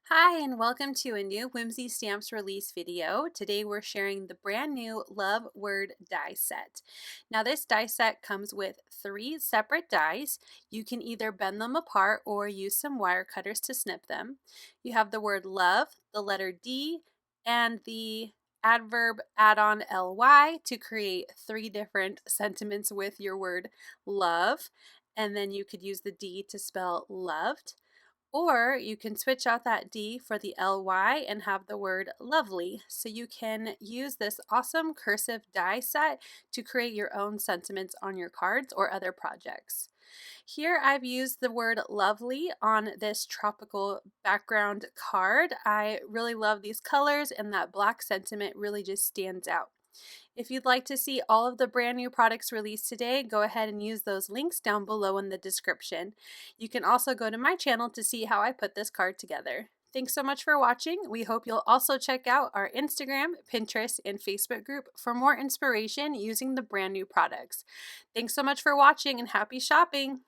Hi, and welcome to a new Whimsy Stamps release video. Today we're sharing the brand new Love Word die set. Now this die set comes with 3 separate dies. You can either bend them apart or use some wire cutters to snip them. You have the word love, the letter D, and the adverb add-on ly to create 3 different sentiments with your word love. And then you could use the D to spell loved. Or you can switch out that D for the ly and have the word lovely. So you can use this awesome cursive die set to create your own sentiments on your cards or other projects. Here I've used the word lovely on this tropical background card. I really love these colors and that black sentiment really just stands out. If you'd like to see all of the brand new products released today, go ahead and use those links down below in the description. You can also go to my channel to see how I put this card together. Thanks so much for watching. We hope you'll also check out our Instagram, Pinterest, and Facebook group for more inspiration using the brand new products. Thanks so much for watching and happy shopping!